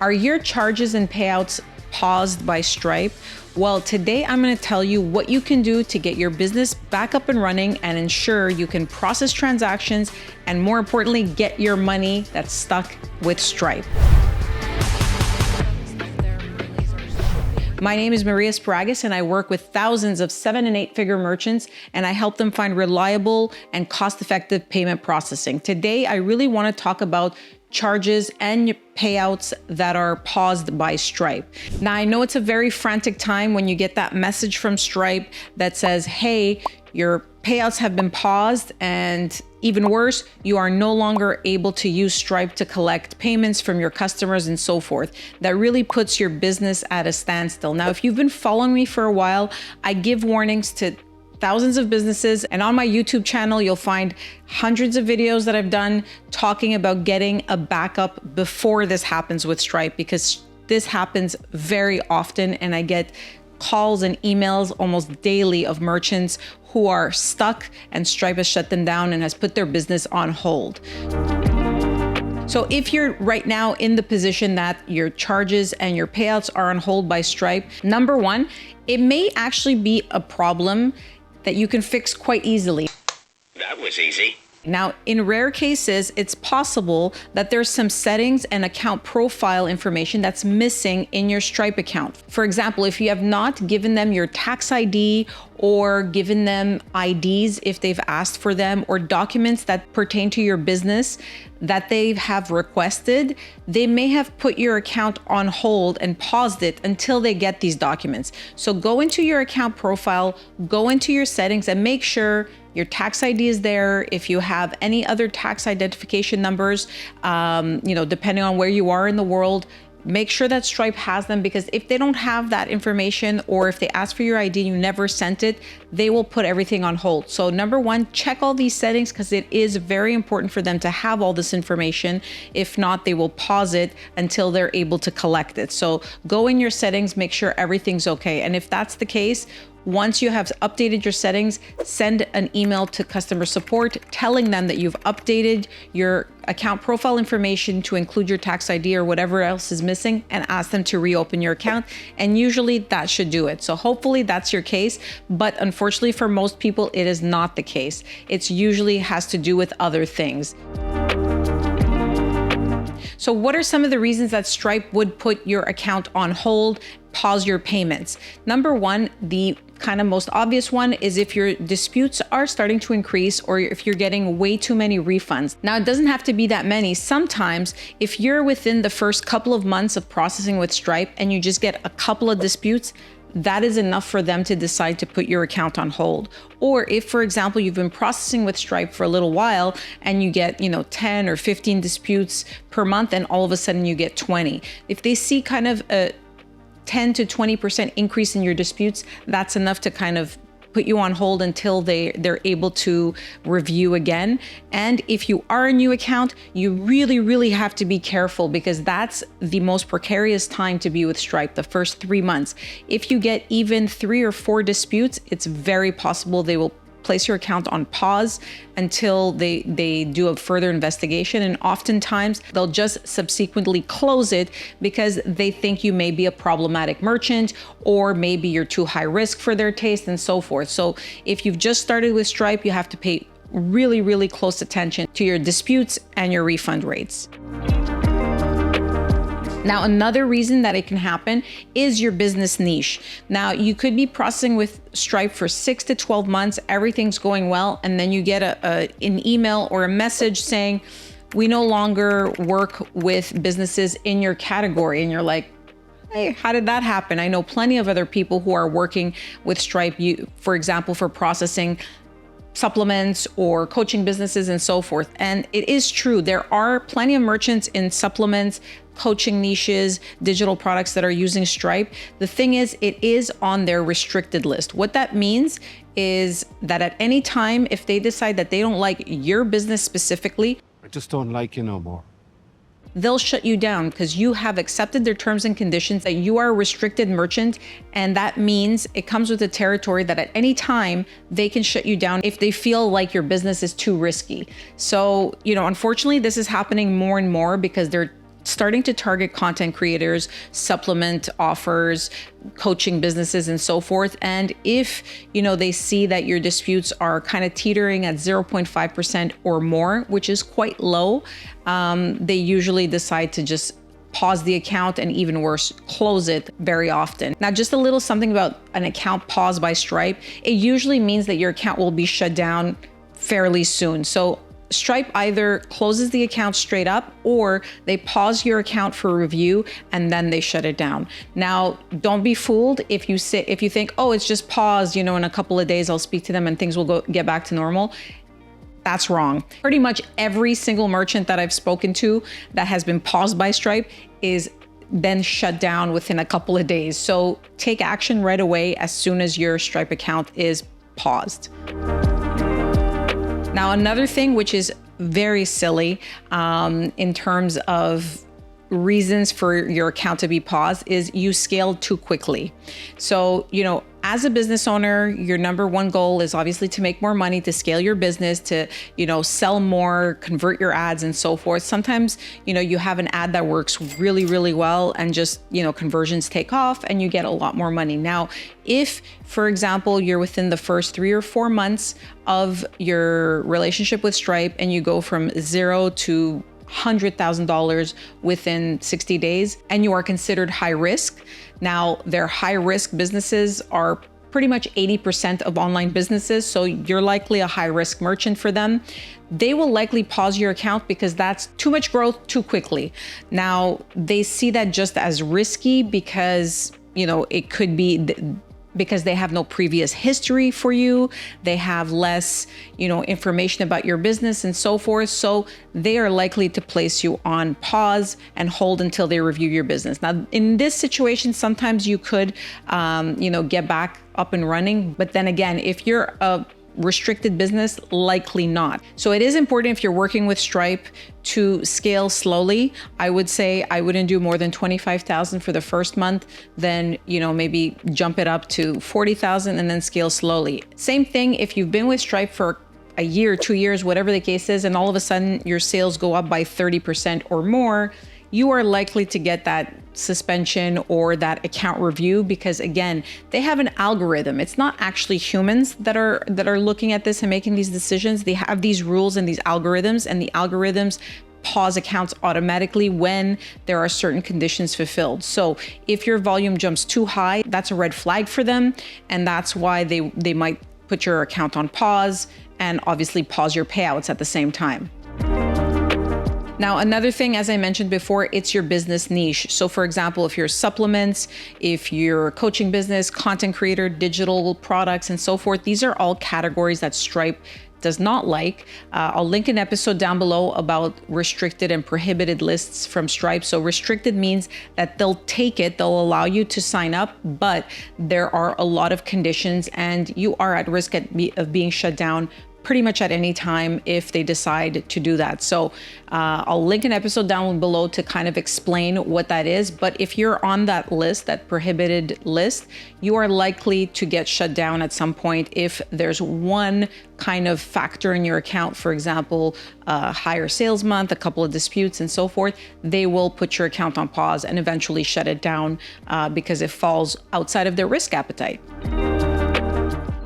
Are your charges and payouts paused by Stripe? Well, today I'm going to tell you what you can do to get your business back up and running and ensure you can process transactions and, more importantly, get your money that's stuck with Stripe. My name is Maria Sparagas, and I work with thousands of 7- and 8-figure merchants, and I help them find reliable and cost-effective payment processing. Today, I really want to talk about charges and payouts that are paused by Stripe. Now, I know it's a very frantic time when you get that message from Stripe that says, hey, your payouts have been paused, and even worse, you are no longer able to use Stripe to collect payments from your customers and so forth. That really puts your business at a standstill. Now, if you've been following me for a while, I give warnings to thousands of businesses, and on my YouTube channel, you'll find hundreds of videos that I've done talking about getting a backup before this happens with Stripe, because this happens very often, and I get calls and emails almost daily of merchants who are stuck and Stripe has shut them down and has put their business on hold. So if you're right now in the position that your charges and your payouts are on hold by Stripe, number one, it may actually be a problem that you can fix quite easily. That was easy. Now, in rare cases, it's possible that there's some settings and account profile information that's missing in your Stripe account. For example, if you have not given them your tax ID or given them IDs if they've asked for them, or documents that pertain to your business that they have requested, they may have put your account on hold and paused it until they get these documents. So go into your account profile, go into your settings, and make sure your tax ID is there. If you have any other tax identification numbers, depending on where you are in the world, make sure that Stripe has them, because if they don't have that information, or if they ask for your ID and you never sent it, they will put everything on hold. So number one, check all these settings, because it is very important for them to have all this information. If not, they will pause it until they're able to collect it. So go in your settings, make sure everything's okay. And if that's the case, once you have updated your settings, send an email to customer support telling them that you've updated your account profile information to include your tax ID or whatever else is missing, and ask them to reopen your account. And usually that should do it. So hopefully that's your case. But unfortunately for most people, it is not the case. It's usually has to do with other things. So what are some of the reasons that Stripe would put your account on hold, pause your payments? Number one, the kind of most obvious one, is if your disputes are starting to increase, or if you're getting way too many refunds. Now, it doesn't have to be that many. Sometimes if you're within the first couple of months of processing with Stripe and you just get a couple of disputes, that is enough for them to decide to put your account on hold. Or if, for example, you've been processing with Stripe for a little while and you get, 10 or 15 disputes per month, and all of a sudden you get 20. If they see kind of a 10 to 20% increase in your disputes, that's enough to kind of put you on hold until they're able to review again. And if you are a new account, you really, really have to be careful, because that's the most precarious time to be with Stripe, the first 3 months. If you get even 3 or 4 disputes, it's very possible they will place your account on pause until they do a further investigation. And oftentimes they'll just subsequently close it because they think you may be a problematic merchant, or maybe you're too high risk for their taste, and so forth. So if you've just started with Stripe, you have to pay really, really close attention to your disputes and your refund rates. Now, another reason that it can happen is your business niche. Now, you could be processing with Stripe for 6 to 12 months, everything's going well, and then you get an email or a message saying, we no longer work with businesses in your category. And you're like, hey, how did that happen? I know plenty of other people who are working with Stripe, for example, for processing supplements or coaching businesses and so forth. And it is true, there are plenty of merchants in supplements, coaching niches, digital products that are using Stripe. The thing is, it is on their restricted list. What that means is that at any time, if they decide that they don't like your business specifically, I just don't like you no more, they'll shut you down, because you have accepted their terms and conditions, that you are a restricted merchant. And that means it comes with the territory that at any time they can shut you down if they feel like your business is too risky. So, unfortunately, this is happening more and more because they're starting to target content creators, supplement offers, coaching businesses, and so forth. And if, they see that your disputes are kind of teetering at 0.5% or more, which is quite low, they usually decide to just pause the account, and even worse, close it very often. Now, just a little something about an account pause by Stripe. It usually means that your account will be shut down fairly soon. So Stripe either closes the account straight up, or they pause your account for review and then they shut it down. Now, don't be fooled if you think, oh, it's just paused, in a couple of days I'll speak to them and things will get back to normal. That's wrong. Pretty much every single merchant that I've spoken to that has been paused by Stripe is then shut down within a couple of days. So take action right away as soon as your Stripe account is paused. Now, another thing which is very silly in terms of reasons for your account to be paused is you scaled too quickly. So, as a business owner, your number one goal is obviously to make more money, to scale your business, to, sell more, convert your ads, and so forth. Sometimes, you have an ad that works really, really well and just, conversions take off and you get a lot more money. Now, if, for example, you're within the first 3 or 4 months of your relationship with Stripe and you go from 0 to $100,000 within 60 days and you are considered high risk. Now, their high risk businesses are pretty much 80% of online businesses. So you're likely a high risk merchant for them. They will likely pause your account because that's too much growth too quickly. Now, they see that just as risky because, it could be because they have no previous history for you. They have less, information about your business and so forth. So they are likely to place you on pause and hold until they review your business. Now, in this situation, sometimes you could, get back up and running. But then again, if you're a restricted business, likely not. So it is important, if you're working with Stripe, to scale slowly. I would say I wouldn't do more than 25,000 for the first month, then, maybe jump it up to 40,000 and then scale slowly. Same thing if you've been with Stripe for a year, 2 years, whatever the case is, and all of a sudden your sales go up by 30% or more, you are likely to get that suspension or that account review, because again, they have an algorithm. It's not actually humans that are looking at this and making these decisions. They have these rules and these algorithms, and the algorithms pause accounts automatically when there are certain conditions fulfilled. So if your volume jumps too high, that's a red flag for them, and that's why they might put your account on pause and obviously pause your payouts at the same time. Now, another thing, as I mentioned before, it's your business niche. So for example, if you're supplements, if you're a coaching business, content creator, digital products, and so forth, these are all categories that Stripe does not like. I'll link an episode down below about restricted and prohibited lists from Stripe. So restricted means that they'll allow you to sign up, but there are a lot of conditions and you are at risk of being shut down pretty much at any time if they decide to do that. So I'll link an episode down below to kind of explain what that is. But if you're on that list, that prohibited list, you are likely to get shut down at some point if there's one kind of factor in your account, for example, a higher sales month, a couple of disputes and so forth. They will put your account on pause and eventually shut it down because it falls outside of their risk appetite.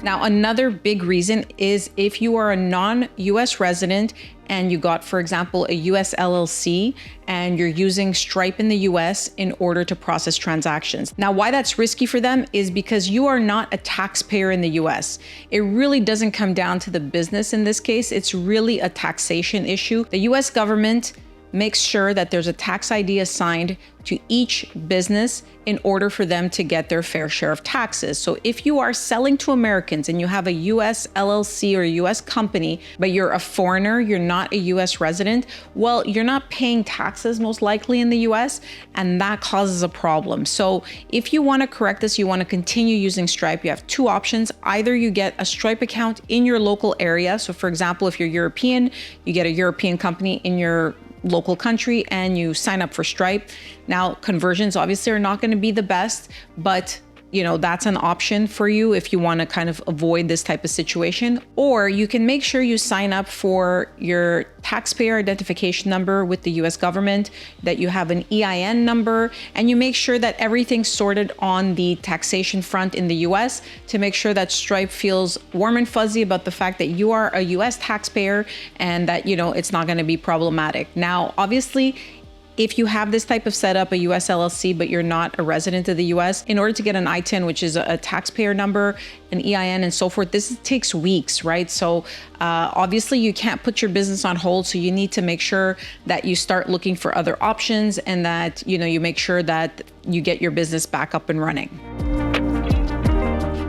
Now, another big reason is if you are a non-US resident and you got, for example, a US LLC and you're using Stripe in the US in order to process transactions. Now, why that's risky for them is because you are not a taxpayer in the US. It really doesn't come down to the business in this case. It's really a taxation issue. The US government makes sure that there's a tax ID assigned to each business in order for them to get their fair share of taxes. So if you are selling to Americans and you have a US LLC or a US company, but you're a foreigner, you're not a US resident, well, you're not paying taxes most likely in the US, and that causes a problem. So if you want to correct this, you want to continue using Stripe, you have two options. Either you get a Stripe account in your local area. So for example, if you're European, you get a European company in your local country and you sign up for Stripe. Now, conversions obviously are not going to be the best, but that's an option for you if you want to kind of avoid this type of situation. Or you can make sure you sign up for your taxpayer identification number with the US government, that you have an EIN number, and you make sure that everything's sorted on the taxation front in the US to make sure that Stripe feels warm and fuzzy about the fact that you are a US taxpayer and that, it's not going to be problematic. Now, obviously, if you have this type of setup, a US LLC, but you're not a resident of the US, in order to get an ITIN, which is a taxpayer number, an EIN, and so forth, this takes weeks, right? So obviously you can't put your business on hold. So you need to make sure that you start looking for other options and that, you make sure that you get your business back up and running.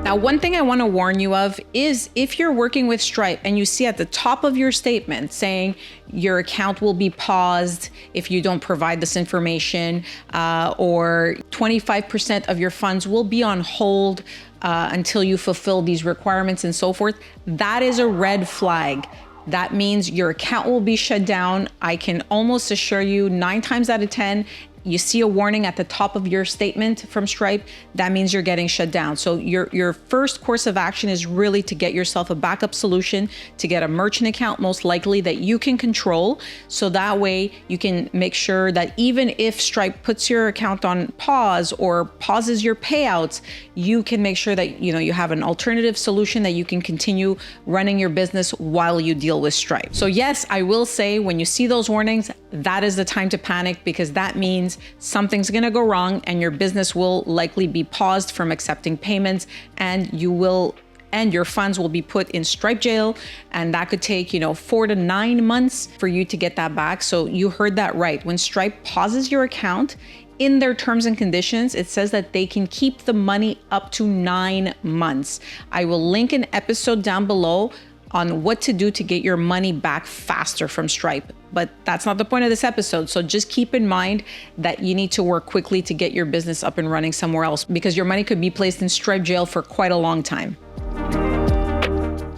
Now, one thing I want to warn you of is if you're working with Stripe and you see at the top of your statement saying your account will be paused if you don't provide this information, or 25% of your funds will be on hold until you fulfill these requirements and so forth, that is a red flag. That means your account will be shut down. I can almost assure you 9 times out of 10, you see a warning at the top of your statement from Stripe, that means you're getting shut down. So your first course of action is really to get yourself a backup solution, to get a merchant account, most likely that you can control. So that way you can make sure that even if Stripe puts your account on pause or pauses your payouts, you can make sure that you have an alternative solution that you can continue running your business while you deal with Stripe. So yes, I will say when you see those warnings, that is the time to panic, because that means something's going to go wrong and your business will likely be paused from accepting payments, and your funds will be put in Stripe jail, and that could take 4 to 9 months for you to get that back. So you heard that right. When Stripe pauses your account, in their terms and conditions, it says that they can keep the money up to 9 months. I will link an episode down below on what to do to get your money back faster from Stripe. But that's not the point of this episode. So just keep in mind that you need to work quickly to get your business up and running somewhere else, because your money could be placed in Stripe jail for quite a long time.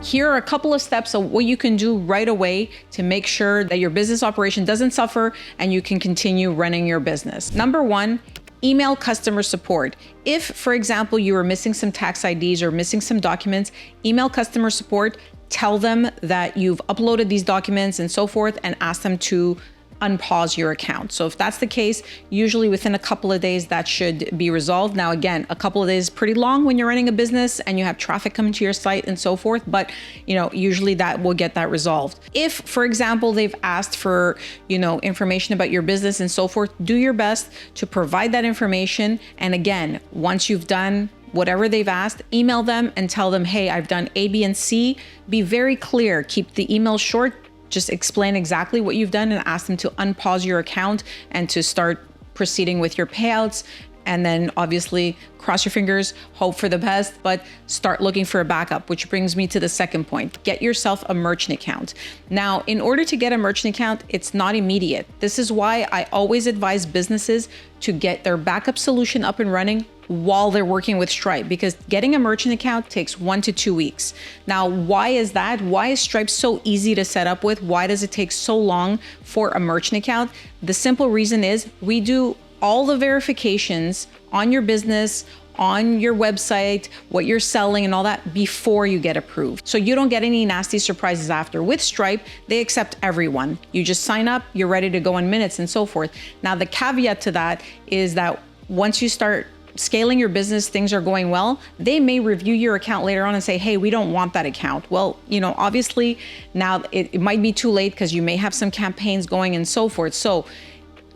Here are a couple of steps of what you can do right away to make sure that your business operation doesn't suffer and you can continue running your business. Number 1, email customer support. If, for example, you are missing some tax IDs or missing some documents, email customer support. Tell them that you've uploaded these documents and so forth, and ask them to unpause your account. So if that's the case, usually within a couple of days, that should be resolved. Now, again, a couple of days is pretty long when you're running a business and you have traffic coming to your site and so forth, but usually that will get that resolved. If, for example, they've asked for, information about your business and so forth, do your best to provide that information. And again, once you've done whatever they've asked, email them and tell them, hey, I've done A, B, and C. Be very clear. Keep the email short. Just explain exactly what you've done and ask them to unpause your account and to start proceeding with your payouts. And then obviously cross your fingers, hope for the best, but start looking for a backup, which brings me to the second point. Get yourself a merchant account. Now, in order to get a merchant account, it's not immediate. This is why I always advise businesses to get their backup solution up and running while they're working with Stripe, because getting a merchant account takes 1 to 2 weeks. Now, why is that? Why is Stripe so easy to set up with? Why does it take so long for a merchant account? The simple reason is we do all the verifications on your business, on your website, what you're selling and all that before you get approved. So you don't get any nasty surprises after. With Stripe, they accept everyone. You just sign up, you're ready to go in minutes and so forth. Now, the caveat to that is that once you start scaling your business, things are going well, they may review your account later on and say, hey, we don't want that account. Well, obviously now it might be too late because you may have some campaigns going and so forth. So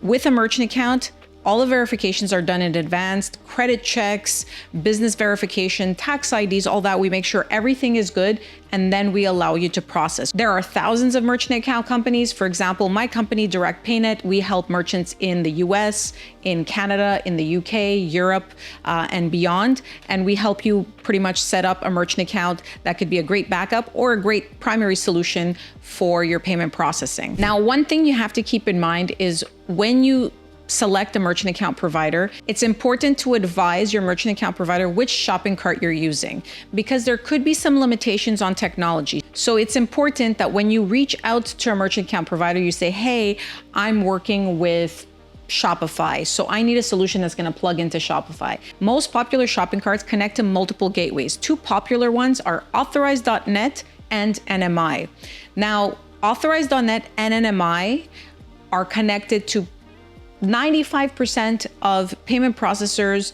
with a merchant account, all the verifications are done in advance, credit checks, business verification, tax IDs, all that. We make sure everything is good, and then we allow you to process. There are thousands of merchant account companies. For example, my company, Direct PayNet, we help merchants in the US, in Canada, in the UK, Europe, and beyond. And we help you pretty much set up a merchant account that could be a great backup or a great primary solution for your payment processing. Now, one thing you have to keep in mind is when you select a merchant account provider, it's important to advise your merchant account provider which shopping cart you're using, because there could be some limitations on technology. So it's important that when you reach out to a merchant account provider, you say, hey, I'm working with Shopify. So I need a solution that's going to plug into Shopify. Most popular shopping carts connect to multiple gateways. Two popular ones are Authorize.net and NMI. Now, Authorize.net and NMI are connected to 95% of payment processors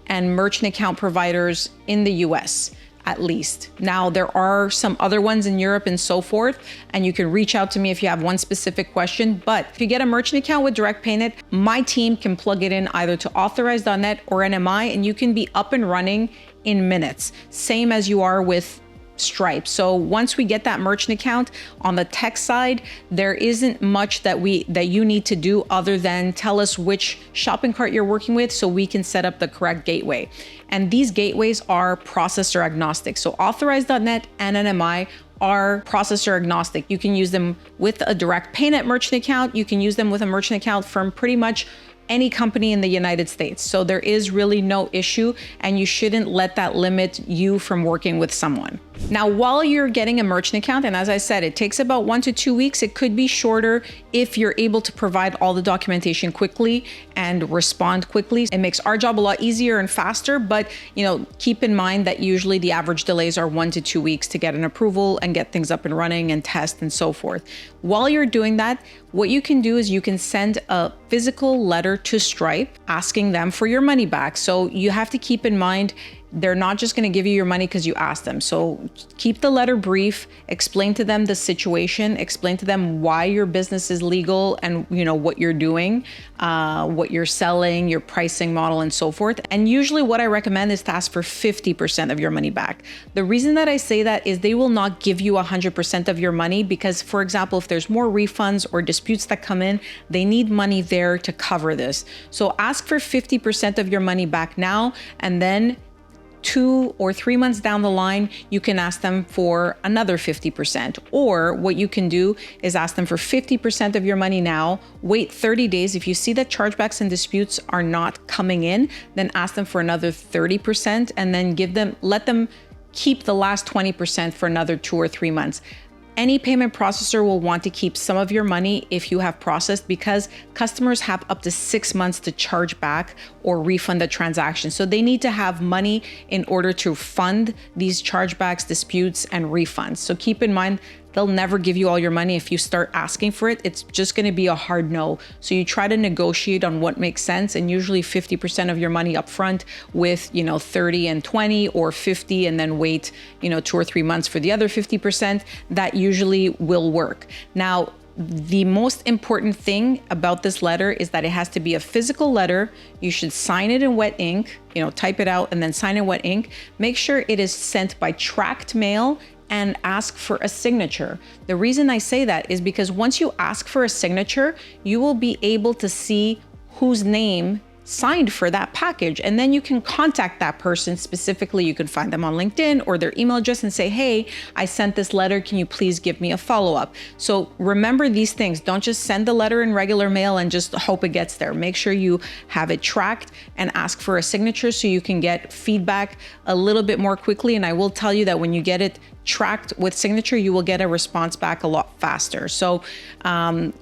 and merchant account providers in the US, at least. Now, there are some other ones in Europe and so forth, and you can reach out to me if you have one specific question. But if you get a merchant account with direct payment, my team can plug it in either to Authorize.net or NMI, and you can be up and running in minutes, same as you are with Stripe. So once we get that merchant account on the tech side, there isn't much that you need to do other than tell us which shopping cart you're working with so we can set up the correct gateway. And these gateways are processor agnostic. So Authorize.net and NMI are processor agnostic. You can use them with a direct payment merchant account. You can use them with a merchant account from pretty much any company in the United States. So there is really no issue, and you shouldn't let that limit you from working with someone. Now, while you're getting a merchant account, and as I said, it takes about 1 to 2 weeks, it could be shorter if you're able to provide all the documentation quickly and respond quickly. It makes our job a lot easier and faster, but keep in mind that usually the average delays are 1 to 2 weeks to get an approval and get things up and running and test and so forth. While you're doing that, what you can do is you can send a physical letter to Stripe asking them for your money back. So you have to keep in mind, they're not just going to give you your money because you asked them. So keep the letter brief, explain to them the situation, explain to them why your business is legal and what you're doing, what you're selling, your pricing model and so forth. And usually what I recommend is to ask for 50% of your money back. The reason that I say that is they will not give you 100% of your money because, for example, if there's more refunds or disputes that come in, they need money there to cover this. So ask for 50% of your money back now, and then 2 or 3 months down the line, you can ask them for another 50%. Or what you can do is ask them for 50% of your money now, wait 30 days. If you see that chargebacks and disputes are not coming in, then ask them for another 30% and then let them keep the last 20% for another 2 or 3 months. Any payment processor will want to keep some of your money if you have processed, because customers have up to 6 months to charge back or refund the transaction. So they need to have money in order to fund these chargebacks, disputes, and refunds. So keep in mind, they'll never give you all your money. If you start asking for it, it's just going to be a hard no. So you try to negotiate on what makes sense, and usually 50% of your money upfront with 30 and 20 or 50, and then wait 2 or 3 months for the other 50%. That usually will work. Now, the most important thing about this letter is that it has to be a physical letter. You should sign it in wet ink, type it out and then sign in wet ink. Make sure it is sent by tracked mail and ask for a signature. The reason I say that is because once you ask for a signature, you will be able to see whose name signed for that package. And then you can contact that person specifically. You can find them on LinkedIn or their email address and say, hey, I sent this letter. Can you please give me a follow-up? So remember these things. Don't just send the letter in regular mail and just hope it gets there. Make sure you have it tracked and ask for a signature so you can get feedback a little bit more quickly. And I will tell you that when you get it tracked with signature, you will get a response back a lot faster. So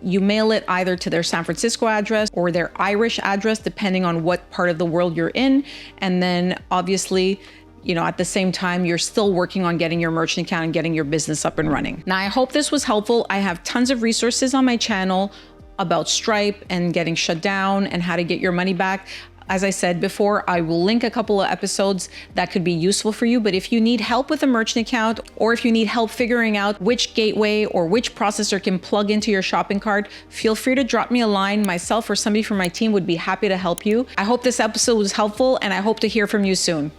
you mail it either to their San Francisco address or their Irish address, depending on what part of the world you're in. And then obviously, at the same time, you're still working on getting your merchant account and getting your business up and running. Now, I hope this was helpful. I have tons of resources on my channel about Stripe and getting shut down and how to get your money back. As I said before, I will link a couple of episodes that could be useful for you. But if you need help with a merchant account, or if you need help figuring out which gateway or which processor can plug into your shopping cart, feel free to drop me a line. Myself or somebody from my team would be happy to help you. I hope this episode was helpful, and I hope to hear from you soon.